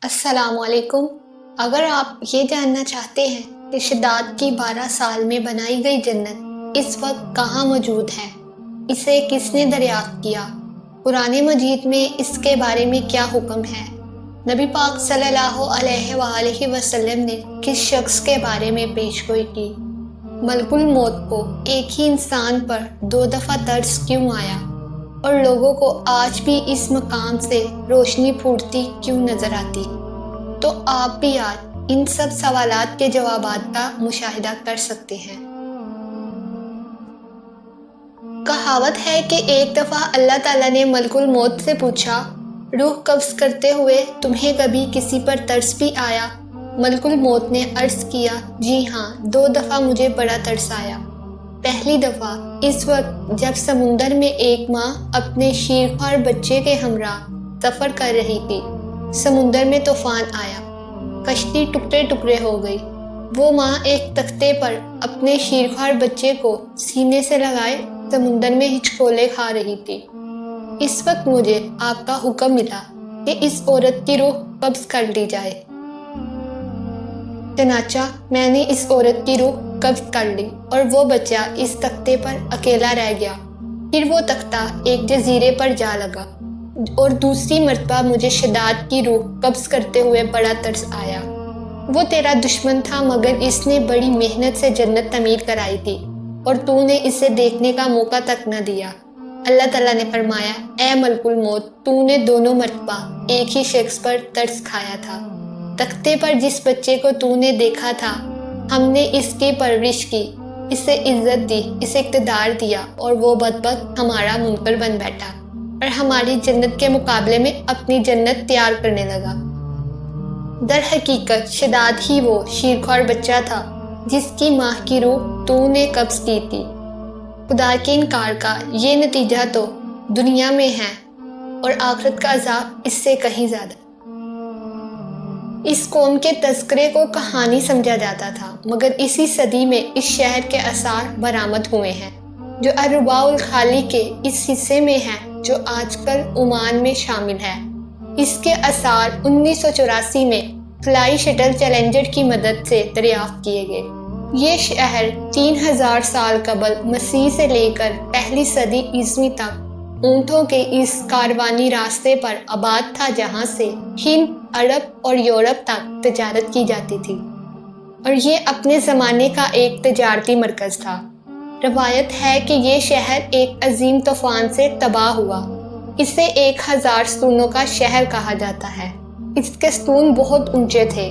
السلام علیکم۔ اگر آپ یہ جاننا چاہتے ہیں کہ شداد کی 12 سال میں بنائی گئی جنت اس وقت کہاں موجود ہے، اسے کس نے دریافت کیا، قرآن مجید میں اس کے بارے میں کیا حکم ہے، نبی پاک صلی اللہ علیہ وآلہ وسلم نے کس شخص کے بارے میں پیشگوئی کی، ملک الموت کو ایک ہی انسان پر 2 دفعہ ترس کیوں آیا، اور لوگوں کو آج بھی اس مقام سے روشنی پھوٹتی کیوں نظر آتی، تو آپ بھی آج ان سب سوالات کے جوابات کا مشاہدہ کر سکتے ہیں۔ کہاوت ہے کہ ایک دفعہ اللہ تعالیٰ نے ملک الموت سے پوچھا، روح قبض کرتے ہوئے تمہیں کبھی کسی پر ترس بھی آیا؟ ملک الموت نے عرض کیا، جی ہاں، 2 دفعہ مجھے بڑا ترس آیا۔ پہلی دفعہ اس وقت جب سمندر میں ایک ماں اپنے شیرخوار بچے کے ہمراہ سفر کر رہی تھی۔ سمندر میں طوفان آیا، کشتی ٹکڑے ٹکڑے ہو گئی۔ وہ ماں ایک تختے پر اپنے شیرخوار بچے کو سینے سے لگائے سمندر میں ہچکولے کھا رہی تھی۔ اس وقت مجھے آپ کا حکم ملا کہ اس عورت کی روح قبض کر لی جائے۔ چنانچہ میں نے اس عورت کی روح قبض کر لی اور وہ بچہ اس تختے پر اکیلا رہ گیا۔ پھر وہ تختہ ایک جزیرے پر جا لگا اور دوسری مرتبہ مجھے شداد کی روح قبض کرتے ہوئے بڑا ترس آیا۔ وہ تیرا دشمن تھا مگر اس نے بڑی محنت سے جنت تعمیر کرائی تھی اور تو نے اسے دیکھنے کا موقع تک نہ دیا۔ اللہ تعالیٰ نے فرمایا، اے ملک الموت، تو نے دونوں مرتبہ ایک ہی شخص پر ترس کھایا تھا۔ تختے پر جس بچے کو تو نے دیکھا تھا، ہم نے اس کی پرورش کی، اسے عزت دی، اسے اقتدار دیا، اور وہ بدبخت ہمارا منکر بن بیٹھا اور ہماری جنت کے مقابلے میں اپنی جنت تیار کرنے لگا۔ در حقیقت شداد ہی وہ شیرخوار بچہ تھا جس کی ماں کی روح تو نے قبض کی تھی۔ خدا کے انکار کا یہ نتیجہ تو دنیا میں ہے اور آخرت کا عذاب اس سے کہیں زیادہ۔ اس قوم کے تذکرے کو کہانی سمجھا جاتا تھا، مگر اسی صدی میں اس شہر کے آثار برآمد ہوئے ہیں جو الرباع الخالی کے اس حصے میں ہیں جو آج کل عمان میں شامل ہے۔ اس کے آثار 1984 میں فلائی شٹل چیلنجر کی مدد سے دریافت کیے گئے۔ یہ شہر 3000 سال قبل مسیح سے لے کر پہلی صدی عیسوی تک اونٹوں کے اس کاروانی راستے پر آباد تھا جہاں سے ہند، عرب اور یورپ تک تجارت کی جاتی تھی، اور یہ اپنے زمانے کا ایک تجارتی مرکز تھا۔ روایت ہے کہ یہ شہر ایک عظیم طوفان سے تباہ ہوا۔ اسے 1000 ستونوں کا شہر کہا جاتا ہے۔ اس کے ستون بہت اونچے تھے۔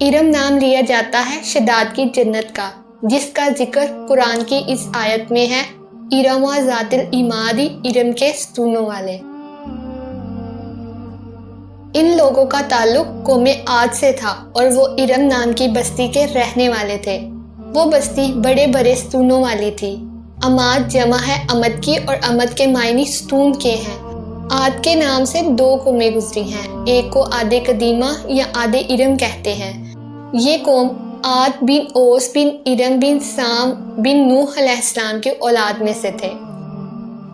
ارم نام لیا جاتا ہے شداد کی جنت کا، جس کا ذکر قرآن کی اس آیت میں ہے، ارم ذات العماد، ارم کے ستونوں والے۔ ان لوگوں کا تعلق قوم عاد سے تھا اور وہ ارم نام کی بستی کے رہنے والے تھے۔ وہ بستی بڑے بڑے ستونوں والی تھی۔ عماد جمع ہے امد کی، اور امد کے معنی ستون کے ہیں۔ عاد کے نام سے 2 قومیں گزری ہیں، ایک کو عاد قدیمہ یا عاد ارم کہتے ہیں۔ یہ قوم عاد بن اوس بن ارم بن سام بن نوح علیہ السلام کے اولاد میں سے تھے۔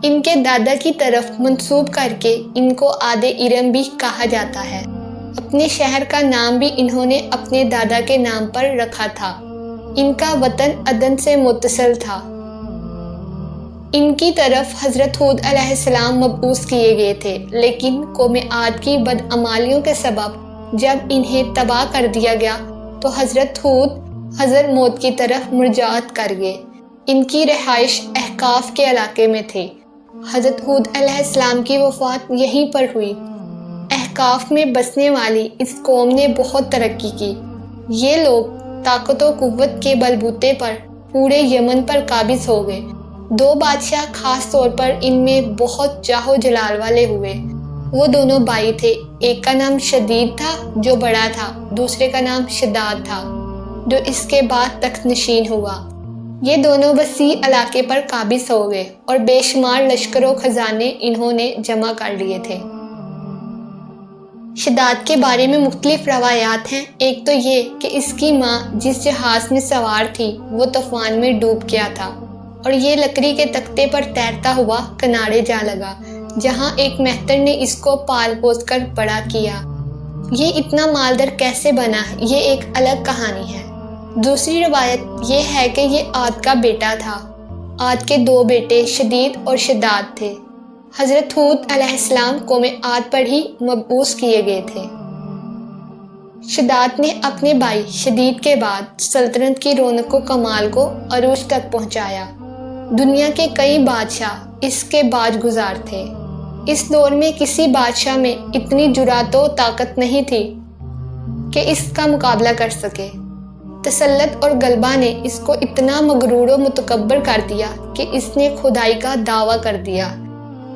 ان کے دادا کی طرف منسوب کر کے ان کو عاد ارم بھی کہا جاتا ہے۔ اپنے شہر کا نام بھی انہوں نے اپنے دادا کے نام پر رکھا تھا۔ ان کا وطن عدن سے متصل تھا۔ ان کی طرف حضرت ہود علیہ السلام مبعوث کیے گئے تھے، لیکن قوم عاد کی بدعمالیوں کے سبب جب انہیں تباہ کر دیا گیا تو حضرت ہود حضر موت کی طرف مرجعت کر گئے۔ ان کی رہائش احقاف کے علاقے میں تھی۔ حضرت ہود علیہ السلام کی وفات یہیں پر ہوئی۔ احقاف میں بسنے والی اس قوم نے بہت ترقی کی۔ یہ لوگ طاقت و قوت کے بلبوتے پر پورے یمن پر قابض ہو گئے۔ 2 بادشاہ خاص طور پر ان میں بہت جاہ و جلال والے ہوئے۔ وہ دونوں بھائی تھے، ایک کا نام شدید تھا جو بڑا تھا، دوسرے کا نام شداد تھا جو اس کے بعد تخت نشین ہوا۔ یہ دونوں وسیع علاقے پر قابض ہو گئے اور بے شمار لشکر و خزانے انہوں نے جمع کر لیے تھے۔ شداد کے بارے میں مختلف روایات ہیں۔ ایک تو یہ کہ اس کی ماں جس جہاز میں سوار تھی وہ طوفان میں ڈوب گیا تھا اور یہ لکڑی کے تختے پر تیرتا ہوا کنارے جا لگا، جہاں ایک مہتر نے اس کو پال پوس کر بڑا کیا۔ یہ اتنا مالدار کیسے بنا، یہ ایک الگ کہانی ہے۔ دوسری روایت یہ ہے کہ یہ عاد کا بیٹا تھا۔ عاد کے 2 بیٹے شدید اور شداد تھے۔ حضرت ہود علیہ السلام قوم عاد پر ہی مبعوث کیے گئے تھے۔ شداد نے اپنے بھائی شدید کے بعد سلطنت کی رونق و کمال کو عروج تک پہنچایا۔ دنیا کے کئی بادشاہ اس کے باج گزار تھے۔ اس دور میں کسی بادشاہ میں اتنی جرأت و طاقت نہیں تھی کہ اس کا مقابلہ کر سکے۔ تسلط اور غلبہ نے اس کو اتنا مغرور و متکبر کر دیا کہ اس نے خدائی کا دعویٰ کر دیا۔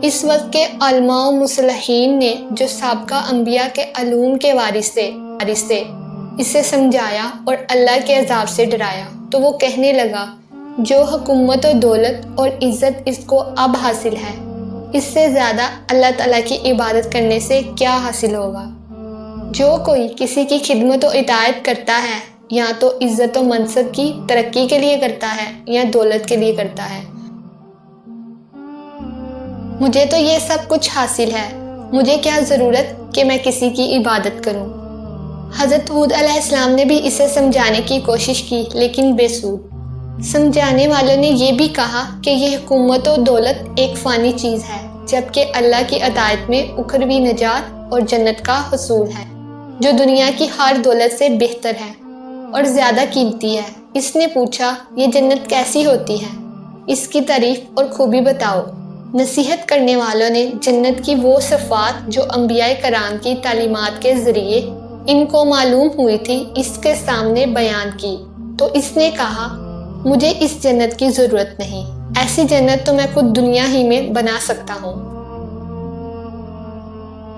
اس وقت کے علماء و مصلحین نے جو سابقہ انبیاء کے علوم کے وارث تھے اسے سمجھایا اور اللہ کے عذاب سے ڈرایا تو وہ کہنے لگا، جو حکومت و دولت اور عزت اس کو اب حاصل ہے، اس سے زیادہ اللہ تعالیٰ کی عبادت کرنے سے کیا حاصل ہوگا؟ جو کوئی کسی کی خدمت و اطاعت کرتا ہے یا تو عزت و منصب کی ترقی کے لیے کرتا ہے یا دولت کے لیے کرتا ہے۔ مجھے تو یہ سب کچھ حاصل ہے، مجھے کیا ضرورت کہ میں کسی کی عبادت کروں۔ حضرت ہود علیہ السلام نے بھی اسے سمجھانے کی کوشش کی لیکن بے سود۔ سمجھانے والوں نے یہ بھی کہا کہ یہ حکومت و دولت ایک فانی چیز ہے، جبکہ اللہ کی اطاعت میں اخروی نجات اور جنت کا حصول ہے، جو دنیا کی ہر دولت سے بہتر ہے اور زیادہ قیمتی ہے۔ اس نے پوچھا، یہ جنت کیسی ہوتی ہے؟ اس کی تعریف اور خوبی بتاؤ۔ نصیحت کرنے والوں نے جنت کی وہ صفات جو انبیاء کرام کی تعلیمات کے ذریعے ان کو معلوم ہوئی تھی اس کے سامنے بیان کی، تو اس نے کہا، مجھے اس جنت کی ضرورت نہیں، ایسی جنت تو میں خود دنیا ہی میں بنا سکتا ہوں۔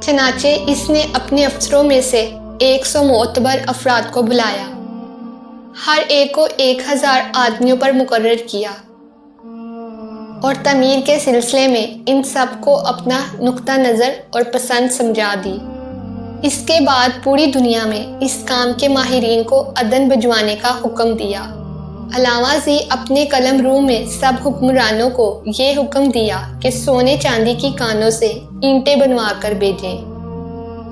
چنانچہ اس نے اپنے افسروں میں سے 100 معتبر افراد کو بلایا، ہر ایک کو 1000 آدمیوں پر مقرر کیا اور تعمیر کے سلسلے میں ان سب کو اپنا نقطہ نظر اور پسند سمجھا دی۔ اس کے بعد پوری دنیا میں اس کام کے ماہرین کو اذن بجوانے کا حکم دیا۔ علاوہ ازیں اپنے قلم رو میں سب حکمرانوں کو یہ حکم دیا کہ سونے چاندی کی کانوں سے اینٹیں بنوا کر بھیجیں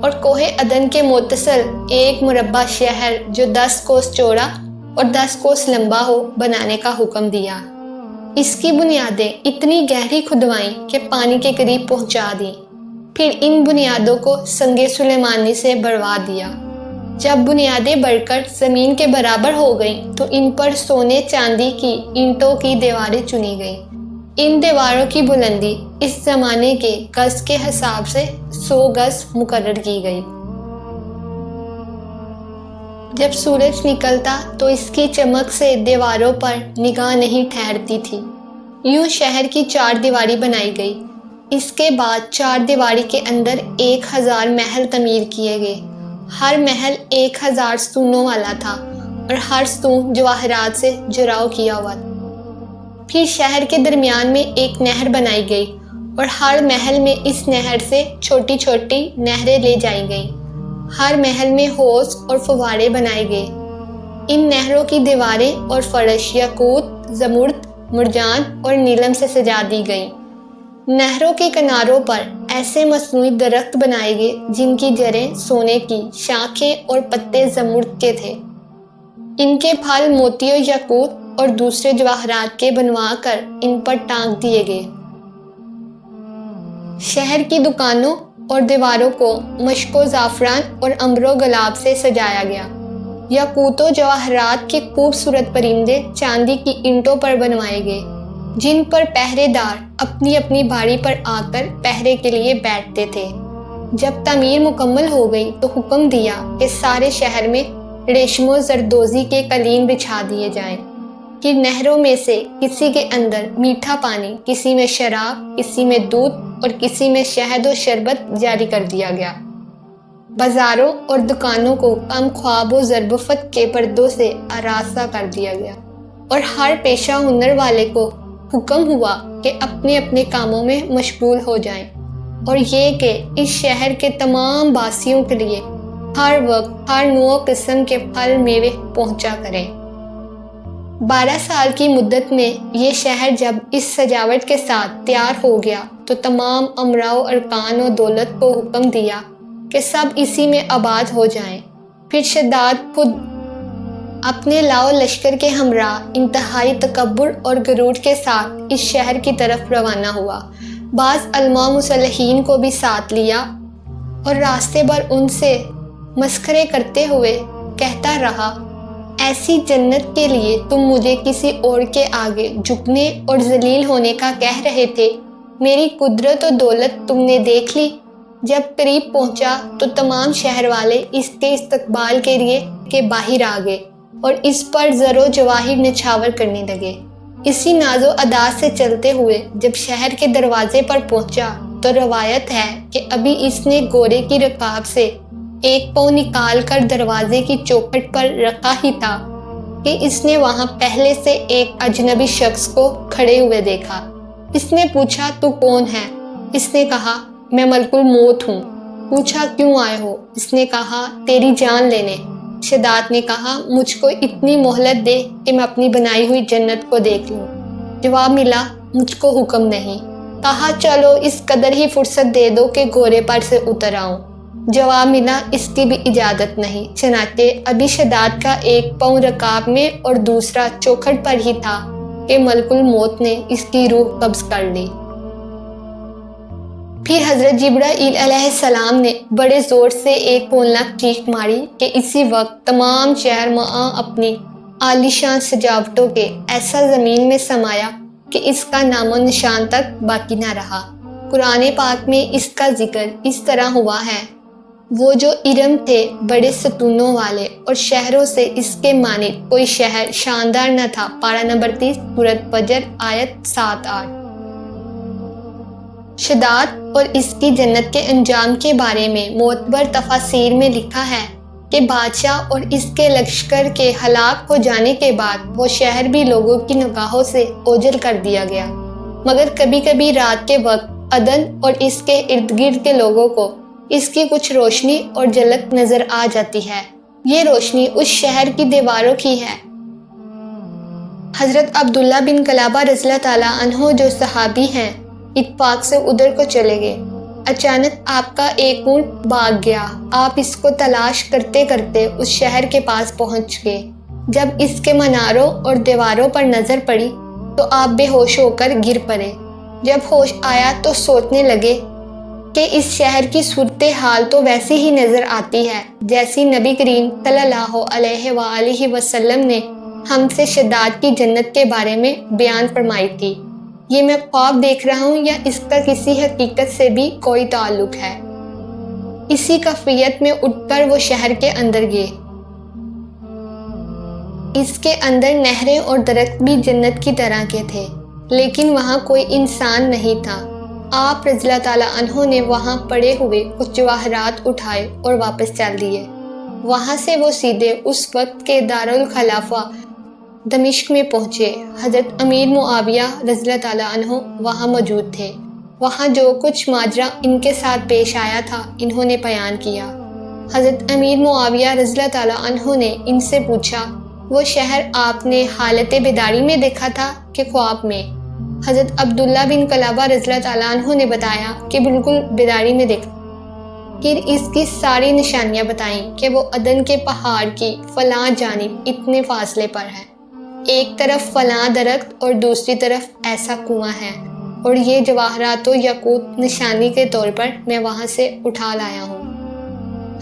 اور کوہ عدن کے متصل ایک مربع شہر جو 10 کوس چوڑا اور 10 کوس لمبا ہو بنانے کا حکم دیا۔ اس کی بنیادیں اتنی گہری کھدوائیں کہ پانی کے قریب پہنچا دیں، پھر ان بنیادوں کو سنگ سلیمانی سے بڑھوا دیا۔ جب بنیادیں بڑھ کر زمین کے برابر ہو گئیں تو ان پر سونے چاندی کی اینٹوں کی دیواریں چنی گئیں۔ ان دیواروں کی بلندی اس زمانے کے گز کے حساب سے 100 گز مقرر کی گئی۔ جب سورج نکلتا تو اس کی چمک سے دیواروں پر نگاہ نہیں ٹھہرتی تھی۔ یوں شہر کی 4 دیواری بنائی گئی۔ اس کے بعد 4 دیواری کے اندر 1000 محل تعمیر کیے گئے۔ ہر محل 1000 ستونوں والا تھا اور ہر ستون جواہرات سے جراؤ کیا ہوا تھا۔ پھر شہر کے درمیان میں ایک نہر بنائی گئی اور ہر محل میں اس نہر سے چھوٹی چھوٹی نہریں لے جائی گئیں۔ ہر محل میں حوض اور فوارے بنائے گئے۔ ان نہروں کی دیواریں اور فرش یاقوت، زمرد، مرجان اور نیلم سے سجا دی گئیں۔ نہروں کے کناروں پر ایسے مصنوعی درخت بنائے گئے جن کی جڑیں سونے کی، شاخیں اور پتے زمرد کے تھے۔ ان کے پھل موتی و یاقوت اور دوسرے جواہرات کے بنوا کر ان پر ٹانگ دیے گئے۔ شہر کی دکانوں اور دیواروں کو مشک و زعفران اور عنبر و گلاب سے سجایا گیا۔ یاقوت و جواہرات کے خوبصورت پرندے چاندی کی اینٹوں پر بنوائے گئے، جن پر پہرے دار اپنی اپنی باری پر آ کر پہرے کے لیے بیٹھتے تھے۔ جب تعمیر مکمل ہو گئی تو حکم دیا کہ سارے شہر میں ریشم و زردوزی کے قالین بچھا دیے جائیں۔ کہ نہروں میں سے کسی کے اندر میٹھا پانی، کسی میں شراب، کسی میں دودھ اور کسی میں شہد و شربت جاری کر دیا گیا۔ بازاروں اور دکانوں کو کم خواب و ضربفت کے پردوں سے آراستہ کر دیا گیا اور ہر پیشہ ہنر والے کو حکم ہوا کہ اپنے اپنے کاموں میں مشغول ہو جائیں، اور یہ کہ اس شہر کے تمام باسیوں کے لیے ہر وقت ہر نوع قسم کے پھل میوے پہنچا کریں۔ 12 سال کی مدت میں یہ شہر جب اس سجاوٹ کے ساتھ تیار ہو گیا تو تمام امراء و ارکان و دولت کو حکم دیا کہ سب اسی میں آباد ہو جائیں۔ پھر شداد خود اپنے لاؤ لشکر کے ہمراہ انتہائی تکبر اور غرور کے ساتھ اس شہر کی طرف روانہ ہوا۔ بعض علماء مسلحین کو بھی ساتھ لیا اور راستے پر ان سے مسخرے کرتے ہوئے کہتا رہا، ایسی جنت کے لیے تم مجھے کسی اور کے آگے جھکنے اور ذلیل ہونے کا کہہ رہے تھے، میری قدرت و دولت تم نے دیکھ لی۔ جب قریب پہنچا تو تمام شہر والے اس کے استقبال کے لیے کہ باہر آ گئے اور اس پر زر و جواہر نچھاور کرنے لگے۔ اسی ناز و ادا سے چلتے ہوئے جب شہر کے دروازے پر پہنچا تو روایت ہے کہ ابھی اس نے گورے کی رکاب سے ایک پاؤں نکال کر دروازے کی چوکھٹ پر رکھا ہی تھا کہ اس نے وہاں پہلے سے ایک اجنبی شخص کو کھڑے ہوئے دیکھا۔ اس نے پوچھا، تو کون ہے؟ اس نے کہا، میں ملک الموت ہوں۔ پوچھا، کیوں آئے ہو؟ اس نے کہا، تیری جان لینے۔ شداد نے کہا، مجھ کو اتنی مہلت دے کہ میں اپنی بنائی ہوئی جنت کو دیکھ لوں۔ جواب ملا، مجھ کو حکم نہیں۔ کہا، چلو اس قدر ہی فرصت دے دو کہ گھوڑے پر سے اتر آؤں۔ جواب ملا، اس کی بھی اجازت نہیں۔ چنانچہ ابھی شداد کا ایک پاؤں رکاب میں اور دوسرا چوکھٹ پر ہی تھا کہ ملک الموت نے اس کی روح قبض کر لی۔ پھر حضرت جبرائیل علیہ السلام نے بڑے زور سے ایک ہولناک چیخ ماری کہ اسی وقت تمام شہر مع اپنی عالیشان سجاوٹوں کے ایسا زمین میں سمایا کہ اس کا نام و نشان تک باقی نہ رہا۔ قرآن پاک میں اس کا ذکر اس طرح ہوا ہے، وہ جو ارم تھے بڑے ستونوں والے اور شہروں سے اس کے مانند کوئی شہر شاندار نہ تھا۔ پارہ نمبر 30 سورۃ فجر آیت 7-8۔ شداد اور اس کی جنت کے انجام کے بارے میں معتبر تفاسیر میں لکھا ہے کہ بادشاہ اور اس کے لشکر کے ہلاک ہو جانے کے بعد وہ شہر بھی لوگوں کی نگاہوں سے اوجھل کر دیا گیا، مگر کبھی کبھی رات کے وقت عدن اور اس کے ارد گرد کے لوگوں کو اس کی کچھ روشنی اور جھلک نظر آ جاتی ہے۔ یہ روشنی اس شہر کی دیواروں کی ہے۔ حضرت عبداللہ بن کلابہ رضی اللہ تعالیٰ عنہ جو صحابی ہیں، اتفاق سے ادھر کو چلے گئے۔ اچانک آپ کا ایک اونٹ بھاگ گیا۔ آپ اس کو تلاش کرتے کرتے اس شہر کے پاس پہنچ گئے۔ جب اس کے مناروں اور دیواروں پر نظر پڑی تو آپ بے ہوش ہو کر گر پڑے۔ جب ہوش آیا تو سوچنے لگے کہ اس شہر کی صورتحال تو ویسی ہی نظر آتی ہے جیسی نبی کریم صلی اللہ علیہ وآلہ وسلم نے ہم سے شداد کی جنت کے بارے میں بیان فرمائی تھی۔ یہ میں خواب دیکھ رہا ہوں یا اس کا کسی حقیقت سے بھی کوئی تعلق ہے؟ اسی کیفیت میں اٹھ کر وہ شہر کے اندر گئے۔ اس کے اندر نہریں اور درخت بھی جنت کی طرح کے تھے، لیکن وہاں کوئی انسان نہیں تھا۔ آپ رضی اللہ تعالیٰ عنہ نے وہاں پڑے ہوئے کچھ جواہرات اٹھائے اور واپس چل دیے۔ وہاں سے وہ سیدھے اس وقت کے دارالخلافہ دمشق میں پہنچے۔ حضرت امیر معاویہ رضی اللہ تعالیٰ عنہ وہاں موجود تھے۔ وہاں جو کچھ ماجرا ان کے ساتھ پیش آیا تھا انہوں نے بیان کیا۔ حضرت امیر معاویہ رضی اللہ تعالیٰ عنہ نے ان سے پوچھا، وہ شہر آپ نے حالت بیداری میں دیکھا تھا کہ خواب میں؟ حضرت عبداللہ بن کلابہ رضی اللہ تعالیٰ عنہ نے بتایا کہ بالکل بیداری میں دیکھا۔ پھر اس کی ساری نشانیاں بتائیں کہ وہ عدن کے پہاڑ کی فلاں جانب اتنے فاصلے پر ہے، ایک طرف فلاں درخت اور دوسری طرف ایسا کنواں ہے، اور یہ جواہرات و یاقوت نشانی کے طور پر میں وہاں سے اٹھا لایا ہوں۔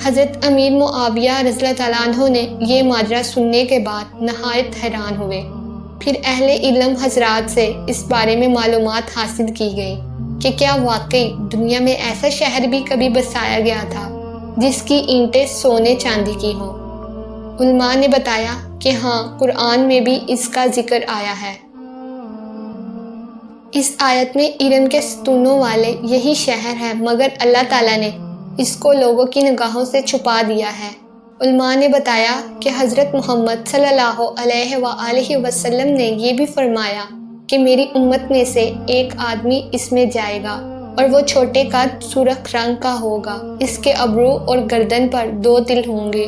حضرت امیر معاویہ رضی اللہ تعالیٰ عنہ نے یہ ماجرا سننے کے بعد نہایت حیران ہوئے۔ پھر اہل علم حضرات سے اس بارے میں معلومات حاصل کی گئی کہ کیا واقعی دنیا میں ایسا شہر بھی کبھی بسایا گیا تھا جس کی اینٹیں سونے چاندی کی ہوں۔ علماء نے بتایا کہ ہاں، قرآن میں بھی اس کا ذکر آیا ہے۔ اس آیت میں ارم کے ستونوں والے یہی شہر ہے، مگر اللہ تعالیٰ نے اس کو لوگوں کی نگاہوں سے چھپا دیا ہے۔ علماء نے بتایا کہ حضرت محمد صلی اللہ علیہ وآلہ وسلم نے یہ بھی فرمایا کہ میری امت میں سے ایک آدمی اس میں جائے گا اور وہ چھوٹے قد سرخ رنگ کا ہوگا، اس کے ابرو اور گردن پر 2 تل ہوں گے۔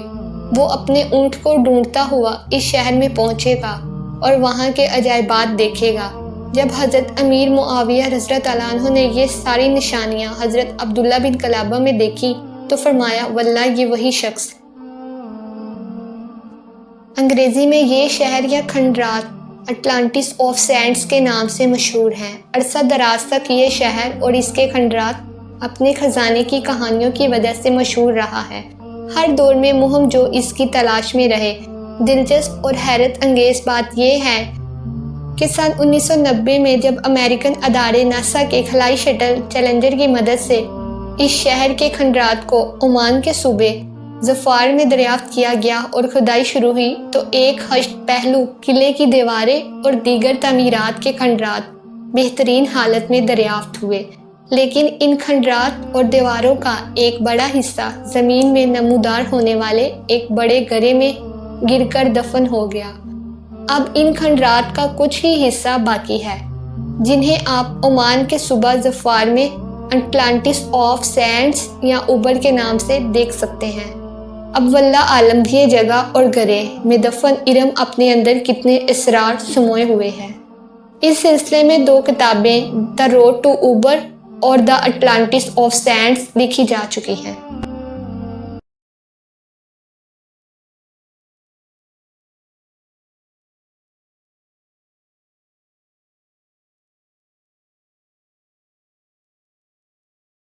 وہ اپنے اونٹ کو ڈھونڈتا ہوا اس شہر میں پہنچے گا اور وہاں کے عجائبات دیکھے گا۔ جب حضرت امیر معاویہ رضی اللہ تعالیٰ عنہ نے یہ ساری نشانیاں حضرت عبداللہ بن کلابہ میں دیکھی تو فرمایا واللہ یہ وہی شخص۔ انگریزی میں یہ شہر یا کھنڈرات اٹلانٹس آف سینڈز کے نام سے مشہور ہیں۔ عرصہ دراز تک یہ شہر اور اس کے کھنڈرات اپنے خزانے کی کہانیوں کی وجہ سے مشہور رہا ہے۔ ہر دور میں مہم جو اس کی تلاش میں رہے۔ دلچسپ اور حیرت انگیز بات یہ ہے کہ سن 1990 میں جب امریکن ادارے ناسا کے خلائی شٹل چیلنجر کی مدد سے اس شہر کے کھنڈرات کو عمان کے صوبے ظفار میں دریافت کیا گیا اور کھدائی شروع ہوئی تو ایک ہشت پہلو قلعے کی دیواریں اور دیگر تعمیرات کے کھنڈرات بہترین حالت میں دریافت ہوئے، لیکن ان کھنڈرات اور دیواروں کا ایک بڑا حصہ زمین میں نمودار ہونے والے ایک بڑے گڑھے میں گر کر دفن ہو گیا۔ اب ان کھنڈرات کا کچھ ہی حصہ باقی ہے جنہیں آپ عمان کے صوبہ ظفار میں اٹلانٹس آف سینڈز یا اوبر کے نام سے دیکھ سکتے ہیں۔ اب واللہ عالم یہ جگہ اور گڑھے میں دفن ارم اپنے اندر کتنے اسرار سموئے ہوئے ہیں۔ اس سلسلے میں 2 کتابیں دی روڈ ٹو اوبر اور دی اٹلانٹس آف سینڈز لکھی جا چکی ہیں۔